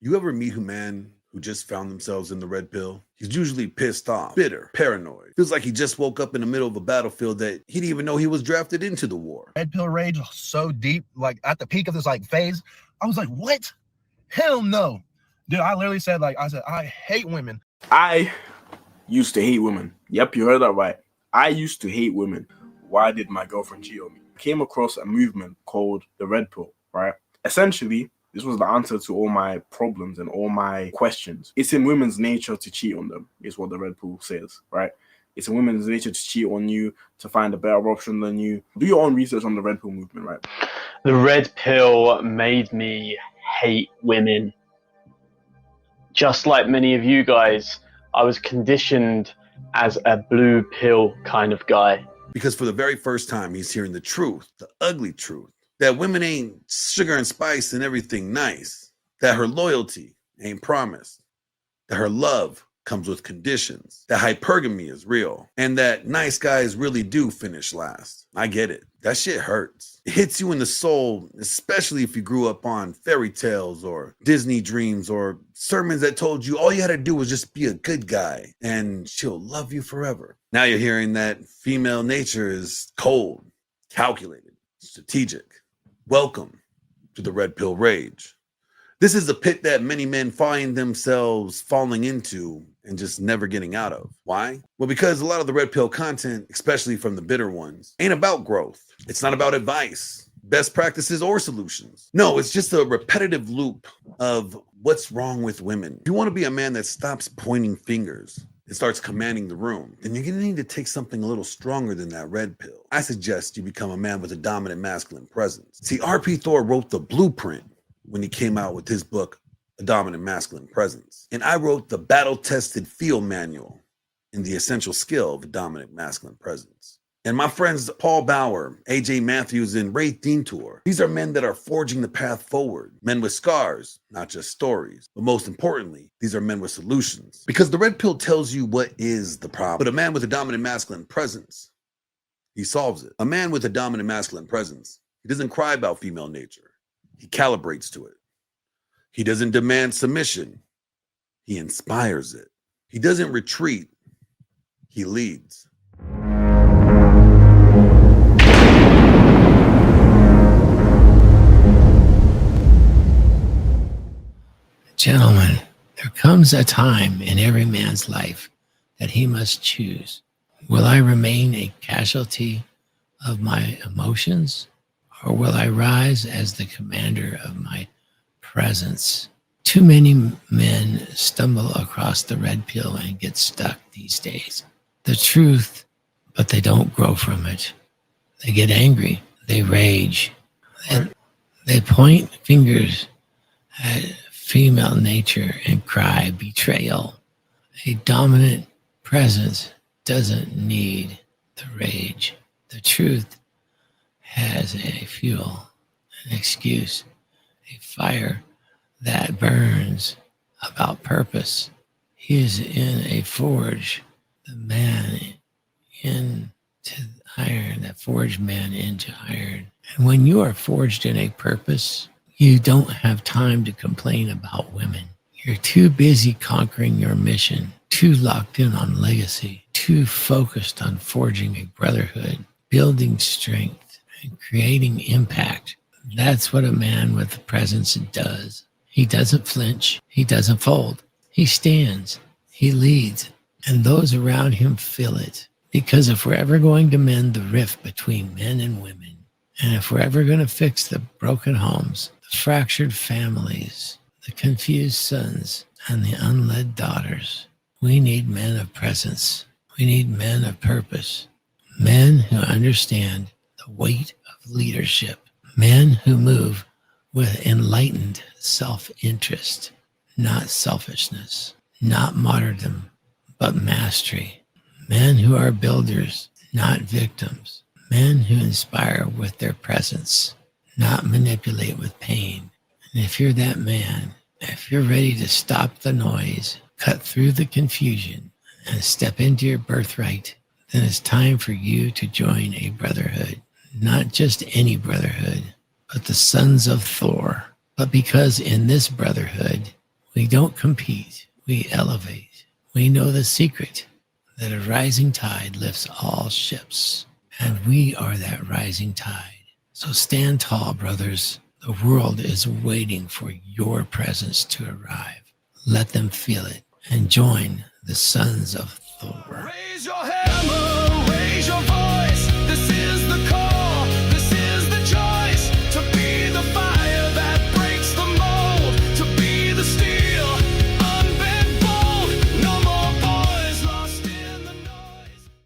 You ever meet a man who just found themselves in the red pill? He's usually pissed off, bitter, paranoid. Feels like he just woke up in the middle of a battlefield that he didn't even know he was drafted into the war. Red pill rage was so deep, like at the peak of this like phase, I was like, what? Hell no. Dude, I literally said, I hate women. I used to hate women. Yep, you heard that right. I used to hate women. Why did my girlfriend cheat on me? I came across a movement called the Red Pill, right? Essentially, this was the answer to all my problems and all my questions. It's in women's nature to cheat on them, is what the Red Pill says, right? It's in women's nature to cheat on you, to find a better option than you. Do your own research on the Red Pill movement, right? The Red Pill made me hate women. Just like many of you guys, I was conditioned as a blue pill kind of guy. Because for the very first time, he's hearing the truth, the ugly truth, that women ain't sugar and spice and everything nice, that her loyalty ain't promised, that her love comes with conditions, that hypergamy is real, and that nice guys really do finish last. I get it. That shit hurts. It hits you in the soul, especially if you grew up on fairy tales or Disney dreams or sermons that told you all you had to do was just be a good guy and she'll love you forever. Now you're hearing that female nature is cold, calculated, strategic. Welcome to the Red Pill Rage. This is a pit that many men find themselves falling into and just never getting out of. Why? Well, because a lot of the red pill content, especially from the bitter ones, ain't about growth. It's not about advice, best practices, or solutions. No, it's just a repetitive loop of what's wrong with women. If you want to be a man that stops pointing fingers and starts commanding the room, then you're going to need to take something a little stronger than that red pill. I suggest you become a man with a dominant masculine presence. See, R.P. Thor wrote the blueprint when he came out with his book, A Dominant Masculine Presence. And I wrote the battle-tested field manual in the essential skill of a dominant masculine presence. And my friends Paul Bauer, AJ Matthews, and Ray Dientour, these are men that are forging the path forward. Men with scars, not just stories. But most importantly, these are men with solutions. Because the red pill tells you what is the problem. But a man with a dominant masculine presence, he solves it. A man with a dominant masculine presence, he doesn't cry about female nature. He calibrates to it. He doesn't demand submission. He inspires it. He doesn't retreat. He leads. Gentlemen, there comes a time in every man's life that he must choose. Will I remain a casualty of my emotions? Or will I rise as the commander of my presence? Too many men stumble across the red pill and get stuck these days. The truth, but they don't grow from it. They get angry. They rage. They point fingers at female nature and cry betrayal. A dominant presence doesn't need the rage. The truth has a fuel, an excuse, a fire that burns about purpose. He is in a forge, the man into iron, that forged man into iron. And when you are forged in a purpose, you don't have time to complain about women. You're too busy conquering your mission, too locked in on legacy, too focused on forging a brotherhood, building strength, and creating impact. That's what a man with a presence does. He doesn't flinch. He doesn't fold. He stands. He leads. And those around him feel it. Because if we're ever going to mend the rift between men and women, and if we're ever going to fix the broken homes, the fractured families, the confused sons, and the unled daughters, we need men of presence. We need men of purpose. Men who understand the weight of leadership. Men who move with enlightened self-interest, not selfishness, not martyrdom, but mastery. Men who are builders, not victims. Men who inspire with their presence, not manipulate with pain. And if you're that man, if you're ready to stop the noise, cut through the confusion, and step into your birthright, then it's time for you to join a brotherhood. Not just any brotherhood, but the sons of Thor. But because in this brotherhood, We don't compete, we elevate. We know the secret that a rising tide lifts all ships, and we are that rising tide. So stand tall, brothers. The world is waiting for your presence to arrive. Let them feel it and join the sons of Thor.